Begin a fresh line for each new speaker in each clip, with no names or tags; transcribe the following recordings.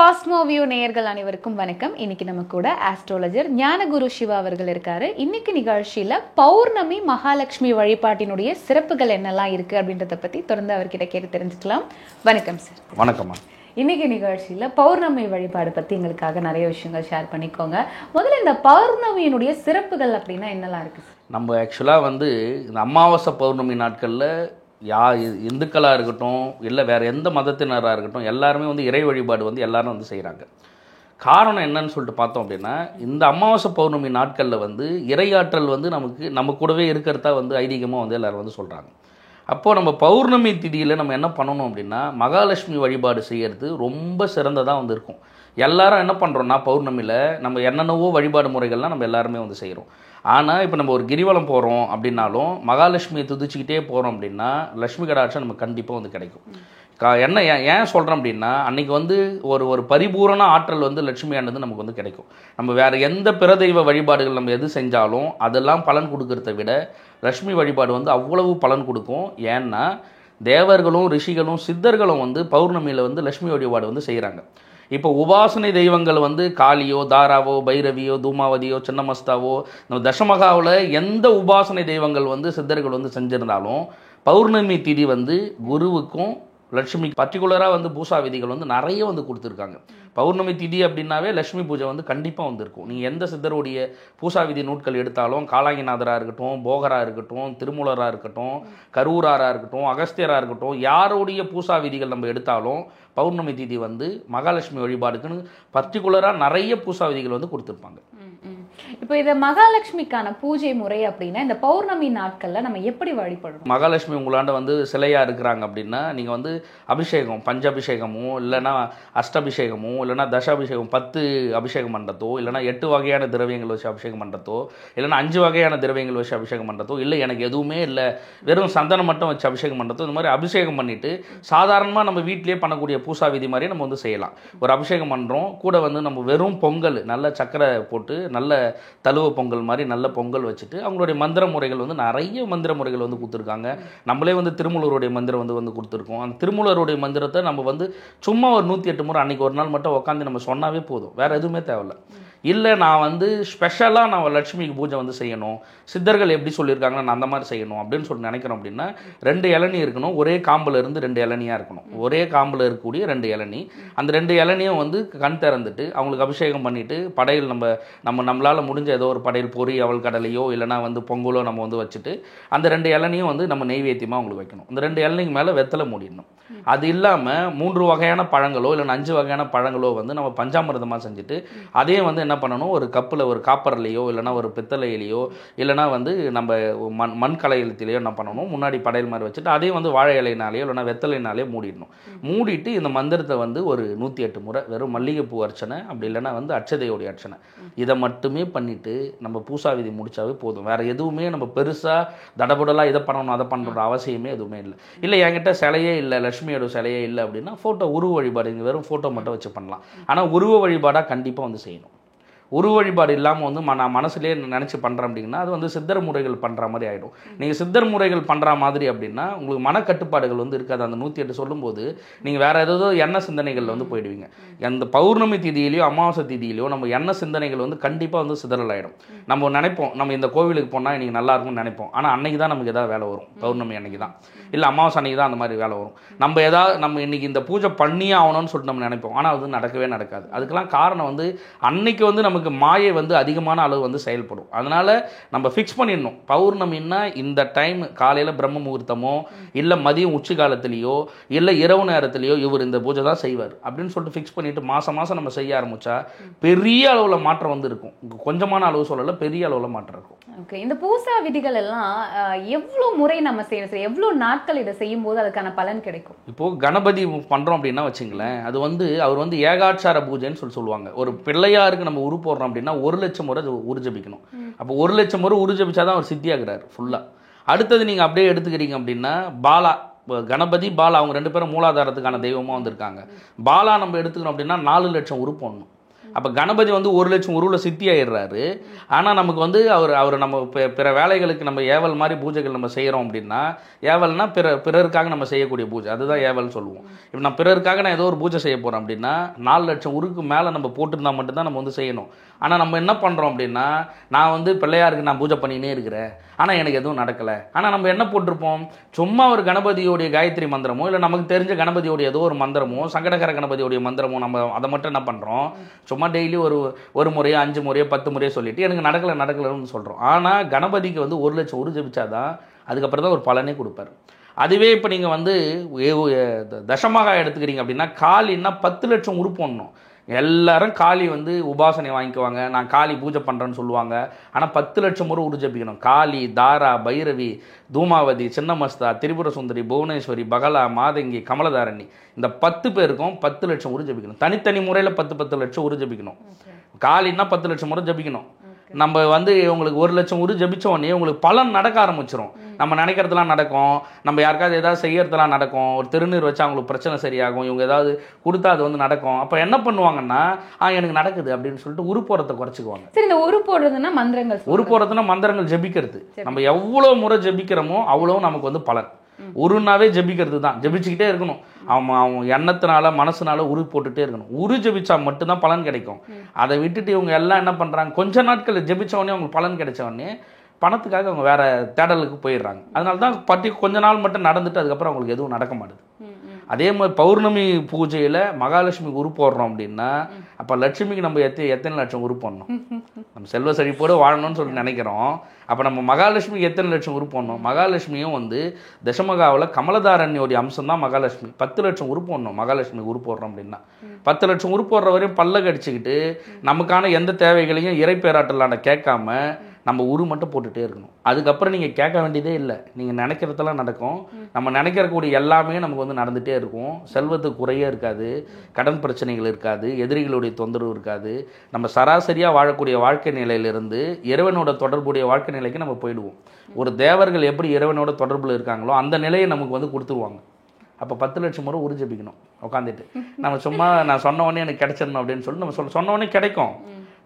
Cosmo view நேயர்கள் அனைவருக்கும் வணக்கம். இன்னைக்கு நம்ம கூட ஆஸ்ட்ராலஜர் ஞானகுரு சிவா அவர்கள் இருக்காரு. இன்னைக்கு நிகழ்ச்சியில பௌர்ணமி மகாலட்சுமி வழிபாட்டினுடைய சிறப்புகள் என்னெல்லாம் இருக்கு அப்படின்றத பத்தி தொடர்ந்து அவர்கிட்ட கேட்டு தெரிஞ்சுக்கலாம். வணக்கம் சார்.
வணக்கம்மா.
இன்னைக்கு நிகழ்ச்சியில பௌர்ணமி வழிபாடு பத்தி எங்களுக்காக நிறைய விஷயங்கள் ஷேர் பண்ணிக்கோங்க. முதல்ல இந்த பௌர்ணமியினுடைய சிறப்புகள் அப்படின்னா என்னெல்லாம் இருக்கு?
நம்ம ஆக்சுவலாக இந்த அமாவாசை பௌர்ணமி நாட்களில் இந்துக்களாக இருக்கட்டும் இல்லை வேறு எந்த மதத்தினராக இருக்கட்டும் எல்லாருமே இறை வழிபாடு எல்லாரும் செய்கிறாங்க. காரணம் என்னன்னு சொல்லிட்டு பார்த்தோம் அப்படின்னா, இந்த அமாவாசை பௌர்ணமி நாட்களில் இறையாற்றல் நம்ம கூடவே இருக்கிறதா ஐதீகமாக எல்லோரும் சொல்கிறாங்க. அப்போது நம்ம பௌர்ணமி திதியில் நம்ம என்ன பண்ணணும் அப்படின்னா, மகாலட்சுமி வழிபாடு செய்கிறது ரொம்ப சிறந்ததாக இருக்கும். எல்லாரும் என்ன பண்ணுறோன்னா, பௌர்ணமியில் நம்ம என்னென்னவோ வழிபாடு முறைகள்லாம் நம்ம எல்லாருமே செய்கிறோம். ஆனால் இப்போ நம்ம ஒரு கிரிவலம் போகிறோம் அப்படின்னாலும் மகாலட்சுமியை துதிச்சிக்கிட்டே போகிறோம் அப்படின்னா லட்சுமி கடாட்சம் நமக்கு கண்டிப்பாக கிடைக்கும். என்ன ஏன் சொல்கிறோம் அப்படின்னா, அன்றைக்கி ஒரு பரிபூரண ஆற்றல் லட்சுமியானது நமக்கு கிடைக்கும். நம்ம வேறு எந்த பிறதெய்வ வழிபாடுகள் நம்ம எது செஞ்சாலும் அதெல்லாம் பலன் கொடுக்கறத விட லட்சுமி வழிபாடு அவ்வளவு பலன் கொடுக்கும். ஏன்னா தேவர்களும் ரிஷிகளும் சித்தர்களும் பௌர்ணமியில் லட்சுமி வழிபாடு செய்கிறாங்க. இப்போ உபாசனை தெய்வங்கள் காளியோ தாராவோ பைரவியோ தூமாவதியோ சின்னமஸ்தாவோ நம்ம தசமகாவில் எந்த உபாசனை தெய்வங்கள் சித்தர்கள் செஞ்சிருந்தாலும் பௌர்ணமி திதி குருவுக்கும் லட்சுமி பர்டிகுலராக பூசா விதிகள் நிறைய கொடுத்துருக்காங்க. பௌர்ணமி திதி அப்படின்னாவே லட்சுமி பூஜை கண்டிப்பாக இருக்கும். நீங்கள் எந்த சித்தருடைய பூசா விதி நூட்கள் எடுத்தாலும் காலாங்கிநாதராக இருக்கட்டும், போகராக இருக்கட்டும், திருமூலராக இருக்கட்டும், கரூராராக இருக்கட்டும், அகஸ்தியராக இருக்கட்டும், யாருடைய பூசா விதிகள் நம்ம எடுத்தாலும் பௌர்ணமி திதி மகாலட்சுமி வழிபாடுக்குன்னு பர்டிகுலராக நிறைய பூசா விதிகள் கொடுத்துருப்பாங்க.
இப்போ இதை மகாலட்சுமிக்கான பூஜை முறை அப்படின்னா இந்த பௌர்ணமி நாட்களில் நம்ம எப்படி வழிபடணும்?
மகாலட்சுமி உங்களாண்ட சிலையாக இருக்கிறாங்க அப்படின்னா நீங்கள் அபிஷேகம் பஞ்சாபிஷேகமோ இல்லைனா அஷ்டாபிஷேகமோ இல்லைனா தசாபிஷேகம் 10 அபிஷேகம் பண்ணுறதோ இல்லைனா 8 வகையான திரவியங்கள் வச்சு அபிஷேகம் பண்ணுறதோ இல்லைனா 5 வகையான திரவியங்கள் வச்சு அபிஷேகம் பண்ணுறதோ இல்லை எனக்கு எதுவுமே இல்லை வெறும் சந்தனம் மட்டும் வச்சு அபிஷேகம் பண்ணுறதோ இந்த மாதிரி அபிஷேகம் பண்ணிவிட்டு சாதாரணமாக நம்ம வீட்டிலேயே பண்ணக்கூடிய பூசா விதி மாதிரி நம்ம செய்யலாம். ஒரு அபிஷேகம் பண்ணுறோம் கூட நம்ம வெறும் பொங்கல் நல்ல சக்கரை போட்டு நல்ல தழுவ பொங்கல் மாதிரி நல்ல பொங்கல் வச்சுட்டு அவங்களுடைய மந்திர முறைகள் நிறைய மந்திர முறைகள் கொடுத்துருக்காங்க. நம்மளே திருமூலருடைய மந்திரம் கொடுத்துருக்கோம். அந்த திருமூலருடைய மந்திரத்தை நம்ம சும்மா ஒரு 108 முறை அன்றைக்கி ஒரு நாள் மட்டும் உட்காந்து நம்ம சொன்னாவே போதும், வேறு எதுவுமே தேவையில்ல. இல்லை நான் ஸ்பெஷலாக நான் லட்சுமிக்கு பூஜை செய்யணும், சித்தர்கள் எப்படி சொல்லியிருக்காங்கன்னா நான் அந்த மாதிரி செய்யணும் அப்படின்னு சொல்லி நினைக்கிறோம் அப்படின்னா 2 இளநீ இருக்கணும். ஒரே காம்பில் இருந்து 2 இளநியாக இருக்கணும். ஒரே காம்பில் இருக்கக்கூடிய 2 இளநீ. அந்த 2 இளநியும் கண் திறந்துட்டு அவங்களுக்கு அபிஷேகம் பண்ணிவிட்டு படையல் நம்மளால் முடிஞ்ச ஏதோ ஒரு படையல் பொறி அவள் கடலையோ இல்லைனா பொங்கலோ நம்ம வச்சுட்டு அந்த 2 இளநியும் நம்ம நெய்வேத்தியமாக அவங்களுக்கு வைக்கணும். அந்த 2 இளநிக்கு மேலே வெத்தலை மூடிடணும். அது இல்லாமல் 3 வகையான பழங்களோ இல்லைன்னா 5 வகையான பழங்களோ நம்ம பஞ்சாமிரதமாக செஞ்சுட்டு அதே என்ன பண்ணணும், ஒரு கப்பில் ஒரு காப்பர்லையோ இல்லைனா ஒரு பித்தளையிலையோ இல்லைனா நம்ம மண் கலையிலத்திலையோ என்ன பண்ணணும், முன்னாடி படையல் மாதிரி வச்சுட்டு அதே வாழை இலையினாலேயோ இல்லைனா வெத்தலைனாலேயோ மூடிடணும். மூடிட்டு இந்த மந்திரத்தை ஒரு 108 முறை வெறும் மல்லிகைப்பூ அர்ச்சனை அப்படி இல்லைனா அட்சதையோடைய அர்ச்சனை இதை மட்டுமே பண்ணிவிட்டு நம்ம பூசா விதி முடித்தாவே போதும். வேறு எதுவுமே நம்ம பெருசாக தடபுடலாக இதை பண்ணணும் அதை பண்ணுற அவசியமே எதுவுமே இல்லை. இல்லை என்கிட்ட சிலையே இல்லை, லட்சுமியோட சிலையே இல்லை அப்படின்னா ஃபோட்டோ உருவ வழிபாடு வெறும் ஃபோட்டோ மட்டும் வச்சு பண்ணலாம். ஆனால் உருவ வழிபாடாக கண்டிப்பாக செய்யணும். உருவ வழிபாடு இல்லாமல் நான் மனசுலேயே நினச்சி பண்ணுறேன் அப்படின்னா அது சித்தர் முறைகள் பண்ணுற மாதிரி ஆகிடும். நீங்கள் சித்தர் முறைகள் பண்ணுற மாதிரி அப்படின்னா உங்களுக்கு மனக்கட்டுப்பாடுகள் இருக்காது. அந்த 108 சொல்லும்போது நீங்கள் வேறு ஏதோ எண்ண சிந்தனைகளில் போயிடுவீங்க. அந்த பௌர்ணமி திதியிலையோ அமாவாசை திதியிலையோ நம்ம எண்ண சிந்தனைகள் கண்டிப்பாக சிதறல் ஆகிடும். நம்ம நினைப்போம் நம்ம இந்த கோவிலுக்கு போனால் இன்றைக்கி நல்லா இருக்கும்னு நினைப்போம். ஆனால் அன்றைக்கி தான் நமக்கு எதாவது வேலை வரும். பௌர்ணமி அன்றைக்கி தான் இல்லை அமாவாசை அன்றைக்கி தான் அந்த மாதிரி வேலை வரும். நம்ம இன்றைக்கி இந்த பூஜை பண்ணியே ஆகணும்னு சொல்லிட்டு நம்ம நினைப்போம். ஆனால் அது நடக்கவே நடக்காது. அதுக்கெல்லாம் காரணம் அன்னைக்கு நமக்கு மாயை அதிகமான அளவு செயல்படும். அதனால் நம்ம ஃபிக்ஸ் பண்ணிடணும். பௌர்ணமின்னா இந்த டைம் காலையில் பிரம்ம முகூர்த்தமோ இல்லை மதியம் உச்சி காலத்திலேயோ இல்லை இரவு நேரத்திலேயோ இவர் இந்த பூஜை தான் செய்வார் அப்படின்னு சொல்லிட்டு ஃபிக்ஸ் பண்ணிவிட்டு மாதம் நம்ம செய்ய ஆரம்பித்தா பெரிய அளவில் மாற்றம் இருக்கும். கொஞ்சமான அளவு சொல்லலை, பெரிய அளவில் மாற்றம் இருக்கும்.
ஓகே, இந்த பூசா விதிகள் எல்லாம் எவ்வளோ முறை நம்ம செய்யணும், எவ்வளோ நாட்கள் இதை செய்யும் போது அதுக்கான பலன் கிடைக்கும்?
இப்போது கணபதி பண்ணுறோம் அப்படின்னா வச்சுங்களேன், அது அவர் ஏகாட்சார பூஜைன்னு சொல்லுவாங்க. ஒரு பிள்ளையாருக்கு நம்ம உரு போடுறோம் அப்படின்னா 1 லட்சம் முறை உருஜபிக்கணும். அப்போ 1 லட்சம் முறை உருஜபிச்சாதான் அவர் சித்தியாகிறார் ஃபுல்லாக. அடுத்தது நீங்கள் அப்படியே எடுத்துக்கிறீங்க அப்படின்னா பாலா, கணபதி பாலா அவங்க 2 பேரும் மூலாதாரத்துக்கான தெய்வமாக வந்திருக்காங்க. பாலா நம்ம எடுத்துக்கணும் அப்படின்னா 4 லட்சம் உரு போடணும். அப்போ கணபதி வந்து 1 லட்சம் உருவில் சித்தி ஆயிடுறாரு. ஆனால் நமக்கு வந்து அவர் நம்ம பிற வேலைகளுக்கு நம்ம ஏவல் மாதிரி பூஜைகள் நம்ம செய்கிறோம் அப்படின்னா, ஏவல்னா பிறருக்காக நம்ம செய்யக்கூடிய பூஜை, அதுதான் ஏவல்னு சொல்லுவோம். இப்போ நான் பிறருக்காக நான் ஏதோ ஒரு பூஜை செய்ய போகிறேன் அப்படின்னா 4 லட்சம் உருக்கு மேலே நம்ம போட்டுருந்தா மட்டும்தான் நம்ம வந்து செய்யணும். ஆனால் நம்ம என்ன பண்ணுறோம் அப்படின்னா, நான் வந்து பிள்ளையாருக்கு நான் பூஜை பண்ணினே இருக்கிறேன், ஆனால் எனக்கு எதுவும் நடக்கலை. ஆனால் நம்ம என்ன போட்டிருப்போம், சும்மா ஒரு கணபதியோடைய காயத்ரி மந்திரமோ இல்லை நமக்கு தெரிஞ்ச கணபதியோடைய ஏதோ ஒரு மந்திரமோ சங்கடகர கணபதியோடைய மந்திரமோ நம்ம அதை மட்டும் என்ன பண்ணுறோம், சும்மா டெய்லி ஒரு முறையோ 5 முறையோ 10 முறையோ சொல்லிட்டு எனக்கு நடக்கலைன்னு சொல்கிறோம். ஆனால் கணபதிக்கு வந்து 1 லட்சம் உரு ஜபிச்சாதான் அதுக்கப்புறம் தான் ஒரு பலனே கொடுப்பாரு. அதுவே இப்போ நீங்கள் வந்து தசமகா எடுத்துக்கிறீங்க அப்படின்னா, காளின்னா 10 லட்சம் உரு போடணும். எல்லாரும் காளி வந்து உபாசனை வாங்கிக்குவாங்க, நான் காளி பூஜை பண்ணுறேன்னு சொல்லுவாங்க. ஆனால் 10 லட்சம் முறை உரு ஜபிக்கணும். காளி, தாரா, பைரவி, தூமாவதி, சின்னமஸ்தா, திரிபுர சுந்தரி, புவனேஸ்வரி, பகலா, மாதங்கி, கமலதாரணி, இந்த 10 பேருக்கும் 10 லட்சம் உரு ஜபிக்கணும். தனித்தனி முறையில் 10 லட்சம் உரு ஜபிக்கணும். காளின்னா 10 லட்சம் முறை ஜபிக்கணும். நம்ம வந்து உங்களுக்கு 1 லட்சம் உரு ஜபிச்ச உடனே உங்களுக்கு பலன் நடக்க ஆரம்பிச்சிடும். நம்ம நினைக்கிறதுலாம் நடக்கும், நம்ம யாருக்காவது ஏதாவது செய்யறதுலாம் நடக்கும், ஒரு திருநீர் வச்சா அவங்களுக்கு பிரச்சனை சரியாகும், இவங்க ஏதாவது கொடுத்தா அது வந்து நடக்கும். அப்போ என்ன பண்ணுவாங்கன்னா, எனக்கு நடக்குது அப்படின்னு சொல்லிட்டு உரு போடுறதை குறைச்சிக்குவாங்க.
சரி, இந்த உரு போடுறதுன்னா மந்திரங்கள்,
உரு போடுறதுன்னா மந்திரங்கள் ஜபிக்கிறது. நம்ம எவ்வளோ முறை ஜபிக்கிறோமோ அவ்வளோ நமக்கு வந்து பலன். உருனாவே ஜபிக்கிறது தான், ஜபிச்சுக்கிட்டே இருக்கணும். அவன் எண்ணத்தினால மனசுனால உரு போட்டுகிட்டே இருக்கணும். உரு ஜபிச்சா மட்டும்தான் பலன் கிடைக்கும். அதை விட்டுட்டு இவங்க எல்லாம் என்ன பண்ணுறாங்க, கொஞ்ச நாட்கள் ஜபிச்ச உடனே அவங்களுக்கு பலன் கிடைச்ச உடனே பணத்துக்காக அவங்க வேற தேடலுக்கு போயிடுறாங்க. அதனால தான் கொஞ்ச நாள் மட்டும் நடந்துட்டு அதுக்கப்புறம் அவங்களுக்கு எதுவும் நடக்க மாட்டுது. அதே மாதிரி பௌர்ணமி பூஜையில் மகாலட்சுமிக்கு உரு போடுறோம் அப்படின்னா, அப்போ லட்சுமிக்கு நம்ம எத்தனை லட்சம் உரு போடணும்? நம்ம செல்வ செழிப்போடு வாழணும்னு சொல்லி நினைக்கிறோம். அப்போ நம்ம மகாலட்சுமிக்கு எத்தனை லட்சம் உரு போடணும்? மகாலட்சுமியும் வந்து தசமகாவில் கமலதாரண்யோடைய அம்சம் தான் மகாலட்சுமி. 10 லட்சம் உரு போடணும் மகாலட்சுமிக்கு உரு போடுறோம் அப்படின்னா. 10 லட்சம் உரு போடுற வரையும் பல்ல கடிச்சிக்கிட்டு நமக்கான எந்த தேவைகளையும் இறை பேராட்டலான கேட்காம நம்ம உரு மட்டும் போட்டுகிட்டே இருக்கணும். அதுக்கப்புறம் நீங்கள் கேட்க வேண்டியதே இல்லை, நீங்கள் நினைக்கிறதெல்லாம் நடக்கும். நம்ம நினைக்கிறக்கூடிய எல்லாமே நமக்கு வந்து நடந்துகிட்டே இருக்கும். செல்வத்துக்கு குறையே இருக்காது, கடன் பிரச்சனைகள் இருக்காது, எதிரிகளுடைய தொந்தரவு இருக்காது. நம்ம சராசரியாக வாழக்கூடிய வாழ்க்கை நிலையிலிருந்து இறைவனோட தொடர்புடைய வாழ்க்கை நிலைக்கு நம்ம போயிடுவோம். ஒரு தேவர்கள் எப்படி இறைவனோட தொடர்பில் இருக்காங்களோ அந்த நிலையை நமக்கு வந்து கொடுத்துருவாங்க. அப்போ 10 லட்சம் முறை உரு ஜபிக்கணும் உட்காந்துட்டு. நம்ம சும்மா நான் சொன்ன உடனே எனக்கு கிடைச்சிடணும் அப்படின்னு சொல்லி நம்ம சொன்ன உடனே கிடைக்கும்.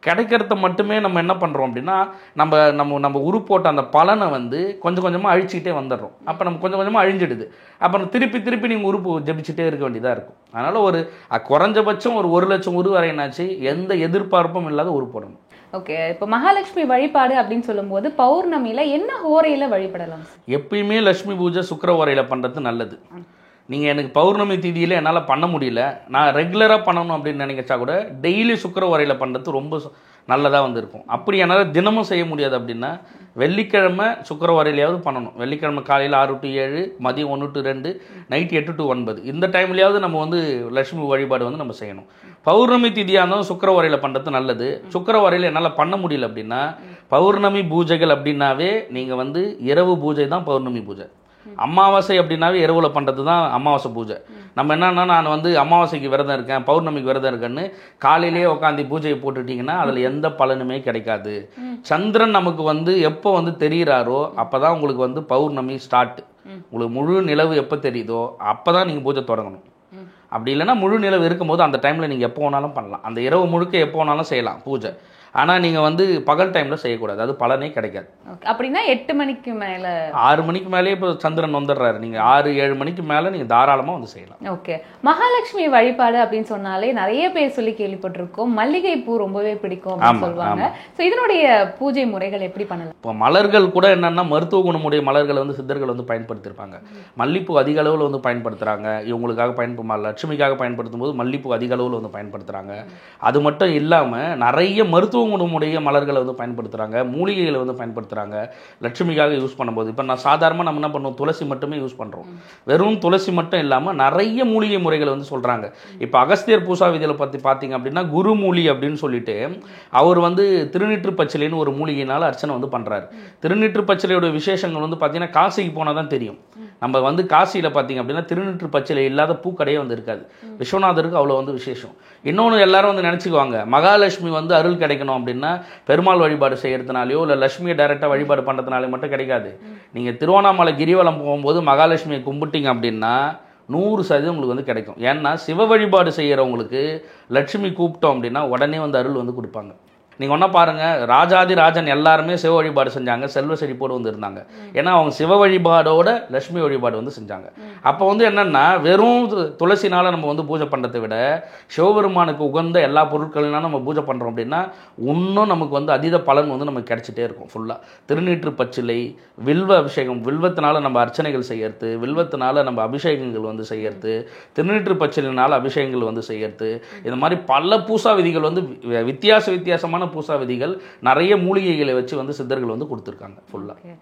கிடைக்கிறத மட்டுமே நம்ம என்ன பண்ணுறோம் அப்படின்னா, நம்ம உரு போட்ட அந்த பலனை வந்து கொஞ்சம் கொஞ்சமாக அழிச்சிக்கிட்டே வந்துடுறோம். அப்போ நம்ம கொஞ்சம் கொஞ்சமாக அழிஞ்சிடுது. அப்புறம் திருப்பி நீங்கள் உரு ஜபிச்சுட்டே இருக்க வேண்டியதாக இருக்கும். அதனால் ஒரு குறைஞ்சபட்சம் ஒரு 1 லட்சம் உரு வரையினாச்சு எந்த எதிர்பார்ப்பும் இல்லாத உரு போடணும்.
ஓகே, இப்போ மகாலட்சுமி வழிபாடு அப்படின்னு சொல்லும்போது பௌர்ணமியில் என்ன ஹோரையில் வழிபடலாம்? எப்பயுமே
லட்சுமி பூஜை சுக்கிர ஓரையில் பண்ணுறது நல்லது. நீங்கள் எனக்கு பௌர்ணமி தீதியில் என்னால் பண்ண முடியல, நான் ரெகுலராக பண்ணணும் அப்படின்னு நினைச்சா கூட டெய்லி சுக்கிர ஓரையில் பண்ணுறது ரொம்ப நல்லதாக வந்து இருக்கும். அப்படி என்னால் தினமும் செய்ய முடியாது அப்படின்னா வெள்ளிக்கிழமை சுக்கிர ஓரையிலையாவது பண்ணணும். வெள்ளிக்கிழமை காலையில் 6 to 7, மதியம் 1 to 2, நைட் 8 to 9, இந்த டைம்லையாவது நம்ம வந்து லட்சுமி வழிபாடு வந்து நம்ம செய்யணும். பௌர்ணமி திதியாக இருந்தாலும் சுக்கிர ஓரையில் பண்ணுறது நல்லது. சுக்கிர ஓரையில் என்னால் பண்ண முடியல அப்படின்னா பௌர்ணமி பூஜைகள் அப்படின்னாவே நீங்கள் வந்து இரவு பூஜை தான் பௌர்ணமி பூஜை. அமாவாசை அப்படின்னாவே இரவுல பண்ணுறது தான் அமாவாசை பூஜை. நம்ம என்னன்னா, நான் வந்து அமாவாசைக்கு விரதம் இருக்கேன், பௌர்ணமிக்கு விரதம் இருக்கேன்னு காலையிலேயே உட்காந்து பூஜையை போட்டுட்டிங்கன்னா அதில் எந்த பலனுமே கிடைக்காது. சந்திரன் நமக்கு வந்து எப்போ வந்து தெரிகிறாரோ அப்போ தான் உங்களுக்கு வந்து பௌர்ணமி ஸ்டார்ட். உங்களுக்கு முழு நிலவு எப்போ தெரியுதோ அப்போ தான் நீங்கள் பூஜை தொடங்கணும். அப்படி இல்லைன்னா முழு நிலவு இருக்கும்போது அந்த டைமில் நீங்கள் எப்போ வேணாலும் பண்ணலாம். அந்த இரவு முழுக்க எப்போ வேணாலும் செய்யலாம் பூஜை. ஆனால் நீங்கள் வந்து பகல் டைமில் செய்யக்கூடாது, அது பலனே கிடைக்காது.
அப்படின்னா 8 மணிக்கு மேலே
6 மணிக்கு மேலேயே இப்போ சந்திரன் வந்துடுறாரு, நீங்கள் 6-7 மணிக்கு மேலே நீங்கள் தாராளமாக வந்து செய்யலாம்.
ஓகே, மகாலட்சுமி வழிபாடு அப்படின்னு சொன்னாலே நிறைய பேர் சொல்லி கேள்விப்பட்டிருக்கோம், மல்லிகை பூ ரொம்பவே பிடிக்கும் அப்படின்னு சொல்லுவாங்க. ஸோ இதனுடைய பூஜை முறைகள் எப்படி பண்ணலாம்?
இப்போ மலர்கள் கூட என்னென்னா மருத்துவ குணமுடைய மலர்களை வந்து சித்தர்கள் வந்து பயன்படுத்தியிருப்பாங்க. மல்லிப்பூ அதிக அளவில் வந்து பயன்படுத்துகிறாங்க. இவங்களுக்காக லட்சுமிக்காக பயன்படுத்தும் போது மல்லிப்பூ அதிக அளவில் வந்து பயன்படுத்துகிறாங்க. அது மட்டும் இல்லாமல் நிறைய மருத்துவ குணமுடைய மலர்களை வந்து பயன்படுத்துகிறாங்க, மூலிகைகளை வந்து பயன்படுத்துகிறாங்க லட்சுமிக்காக யூஸ் பண்ணும்போது. இப்போ நான் சாதாரணமாக நம்ம என்ன பண்ணுவோம், துளசி மட்டுமே யூஸ் பண்ணுறோம். வெறும் துளசி மட்டும் இல்லாமல் நிறைய மூலிகை முறைகளை வந்து சொல்கிறாங்க. இப்போ அகஸ்தியர் பூசா விதியில் பற்றி பார்த்தீங்க அப்படின்னா குருமூலி அப்படின்னு சொல்லிட்டு அவர் வந்து திருநீற்று பச்சிலைன்னு ஒரு மூலிகையினால் அர்ச்சனை வந்து பண்ணுறாரு. திருநீற்று பச்சிலையோட விசேஷங்கள் வந்து பார்த்தீங்கன்னா காசிக்கு போனால் தான் தெரியும். நம்ம வந்து காசியில் பார்த்தீங்க அப்படின்னா திருநீற்று பச்சிலை இல்லாத பூக்கடையே வந்து இருக்காது. விஸ்வநாதருக்கு அவ்வளோ வந்து விசேஷம். இன்னொன்று எல்லாரும் வந்து நினச்சிக்குவாங்க, மகாலட்சுமி வந்து அருள் கிடைக்கணும் அப்படின்னா பெருமாள் வழிபாடு செய்கிறதுனாலையோ இல்லை லட்சுமியை டைரெக்டாக வழிபாடு பண்ணுறதுனாலே மட்டும் கிடைக்காது. நீங்கள் திருவண்ணாமலை கிரிவலம் போகும்போது மகாலட்சுமியை கும்பிட்டீங்க அப்படின்னா 100% உங்களுக்கு வந்து கிடைக்கும். ஏன்னா சிவ வழிபாடு செய்கிறவங்களுக்கு லட்சுமி கூப்பிட்டோம் அப்படின்னா உடனே வந்து அருள் வந்து கொடுப்பாங்க. நீங்கள் ஒன்றா பாருங்கள், ராஜாதி ராஜன் எல்லாருமே சிவ வழிபாடு செஞ்சாங்க, செல்வ செழிப்போடு வந்து இருந்தாங்க. ஏன்னா அவங்க சிவ வழிபாடோட லட்சுமி வழிபாடு வந்து செஞ்சாங்க. அப்போ வந்து என்னென்னா வெறும் துளசினால் நம்ம வந்து பூஜை பண்ணுறதை விட சிவபெருமானுக்கு உகந்த எல்லா பொருட்களினாலும் நம்ம பூஜை பண்ணுறோம் அப்படின்னா இன்னும் நமக்கு வந்து அதீத பலன் வந்து நமக்கு கிடைச்சிட்டே இருக்கும். ஃபுல்லாக திருநீற்று பச்சிலை, வில்வ அபிஷேகம், வில்வத்தினால நம்ம அர்ச்சனைகள் செய்யறது, வில்வத்தினால நம்ம அபிஷேகங்கள் வந்து செய்யறது, திருநீற்று பச்சிலினால் அபிஷேகங்கள் வந்து செய்யறது, இந்த மாதிரி பல பூசா விதிகள் வந்து வித்தியாசமான பூசா விதிகள் நிறைய மூலிகைகளை வச்சு வந்து சித்தர்கள் வந்து கொடுத்துருக்காங்க ஃபுல்லாக.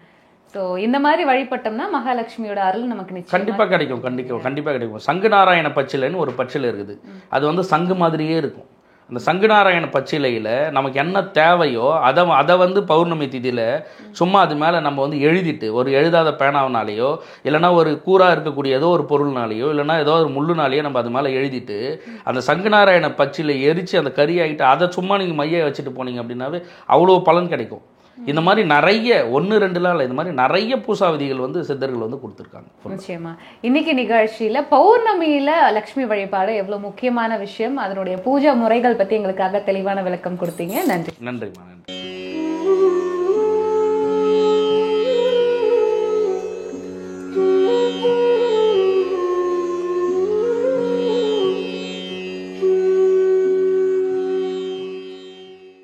ஸோ இந்த மாதிரி வழிபட்டோம்னா மகாலட்சுமியோட அருள் நமக்கு
கண்டிப்பாக கிடைக்கும். சங்கு நாராயண பச்சிலைன்னு ஒரு பச்சிலை இருக்குது. அது வந்து சங்கு மாதிரியே இருக்கும். அந்த சங்கு நாராயண பச்சிலையில் நமக்கு என்ன தேவையோ அதை வந்து பௌர்ணமி திதியில் சும்மா அது மேலே நம்ம வந்து எழுதிட்டு, ஒரு எழுதாத பேனாவினாலேயோ இல்லைனா ஒரு கூறாக இருக்கக்கூடிய ஏதோ ஒரு பொருள்னாலேயோ இல்லைனா ஏதோ ஒரு முள்ளுனாலேயோ நம்ம அது மேலே எழுதிட்டு அந்த சங்கு நாராயண பச்சிலை எரித்து அந்த கறியாகிட்டு அதை சும்மா நீங்கள் மைய வச்சுட்டு போனீங்க அப்படின்னாவே அவ்வளோ பலன் கிடைக்கும். இந்த மாதிரி நிறைய 1-2 இல்லை, இந்த மாதிரி நிறைய பூசா விதிகள் வந்து சித்தர்கள் வந்து கொடுத்துருக்காங்க.
நிச்சயமா இன்னைக்கு நிகழ்ச்சியில பௌர்ணமியில லட்சுமி வழிபாடு எவ்வளவு முக்கியமான விஷயம், அதனுடைய பூஜா முறைகள் பத்தி எங்களுக்காக தெளிவான விளக்கம் கொடுத்தீங்க. நன்றி.
நன்றிம்மா. நன்றி.